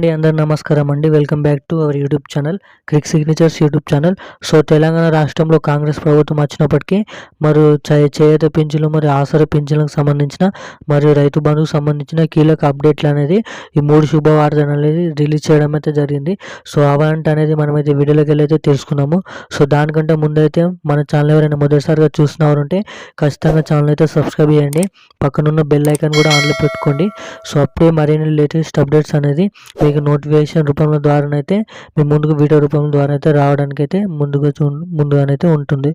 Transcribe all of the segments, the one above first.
అండి, అందరు నమస్కారం అండి. Welcome back to our YouTube channel, quick signatures YouTube channel. So Telangana రాష్ట్రంలో కాంగ్రెస్ ప్రభుత్వం వచ్చినప్పటికీ మరియు చేయూత పింఛన్లు మరియు ఆసరా పింఛన్లకు సంబంధించిన మరియు రైతు బంధుకు సంబంధించిన కీలక అప్డేట్లు అనేది ఈ 3 శుభవార్తలు అనేది రిలీజ్ చేయడం అయితే జరిగింది. సో అవంట అనేది మనమైతే వీడియోలోకి వెళ్ళి తెలుసుకున్నాము. సో దానికంటే ముందైతే మన ఛానల్ ఎవరైనా మొదటిసారిగా చూసినవారంటే ఖచ్చితంగా ఛానల్ అయితే సబ్స్క్రైబ్ చేయండి. పక్కనున్న బెల్ ఐకాన్ కూడా ఆన్లో పెట్టుకోండి. సో అప్పుడే మరిన్ని లేటెస్ట్ అప్డేట్స్ అనేది మీకు నోటిఫికేషన్ రూపంలో ద్వారానైతే మీ ముందుకు వీడియో రూపం ద్వారా అయితే రావడానికి అయితే ముందుగానైతే ఉంటుంది.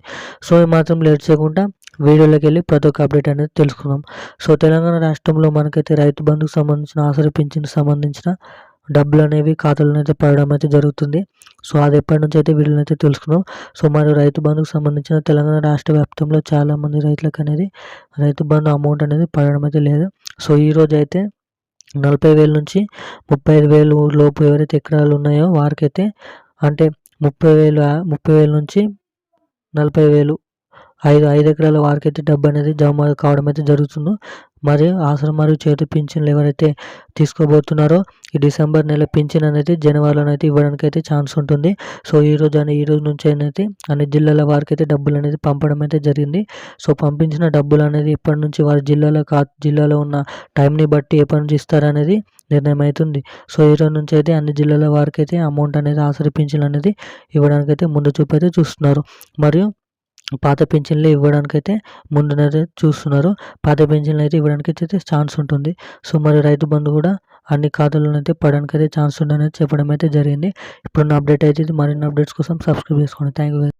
సో ఈ మాత్రం లేట్ చేయకుండా వీడియోలోకి వెళ్ళి ప్రతి ఒక్క అప్డేట్ అనేది తెలుసుకుందాం. సో తెలంగాణ రాష్ట్రంలో మనకైతే రైతు బంధుకు సంబంధించిన ఆసరా పింఛన్కి సంబంధించిన డబ్బులు అనేవి ఖాతాలో అయితే పడడం అయితే జరుగుతుంది. సో అది ఎప్పటి నుంచి అయితే వీడియోలో అయితే తెలుసుకున్నాం. సో మరి రైతు బంధుకు సంబంధించిన తెలంగాణ రాష్ట్ర వ్యాప్తంలో చాలామంది రైతులకు అనేది రైతు బంధు అమౌంట్ అనేది పడడం అయితే లేదు. సో ఈరోజు అయితే 40,000 నుంచి 35,000 లోపు ఎవరైతే ఎకరాలు ఉన్నాయో వారికైతే అంటే 30,000 నుంచి 40,000 5 ఎకరాల వారికైతే డబ్బు అనేది జమ కావడం అయితే జరుగుతుందో, మరియు ఆసరా మరియు చేతి పింఛన్లు ఎవరైతే తీసుకోబోతున్నారో ఈ డిసెంబర్ నెల పింఛన్ అనేది జనవరిలో అయితే ఇవ్వడానికి అయితే ఛాన్స్ ఉంటుంది. సో ఈ రోజు నుంచి అయితే అన్ని జిల్లాల వారికి అయితే డబ్బులు అనేది పంపడం అయితే జరిగింది. సో పంపించిన డబ్బులు అనేది ఇప్పటి నుంచి వారి జిల్లాలో ఉన్న టైంని బట్టి ఎప్పటి నుంచి ఇస్తారనేది నిర్ణయం అవుతుంది. సో ఈ రోజు నుంచి అయితే అన్ని జిల్లాల వారికి అయితే అమౌంట్ అనేది ఆసరా పింఛన్లు అనేది ఇవ్వడానికి అయితే ముందు చూపు అయితే చూస్తున్నారు. మరియు పాత పింఛన్లు ఇవ్వడానికైతే ముందునైతే చూస్తున్నారు. పాత పింఛన్లు అయితే ఇవ్వడానికి అయితే ఛాన్స్ ఉంటుంది. సో మరి రైతు బంధు కూడా అన్ని ఖాతాల్లో అయితే పడడానికి అయితే ఛాన్స్ ఉందనేది చెప్పడం అయితే జరిగింది. ఇప్పుడున్న అప్డేట్ అయితే ఇది. మరిన్ని అప్డేట్స్ కోసం సబ్స్క్రైబ్ చేసుకోండి. Thank you.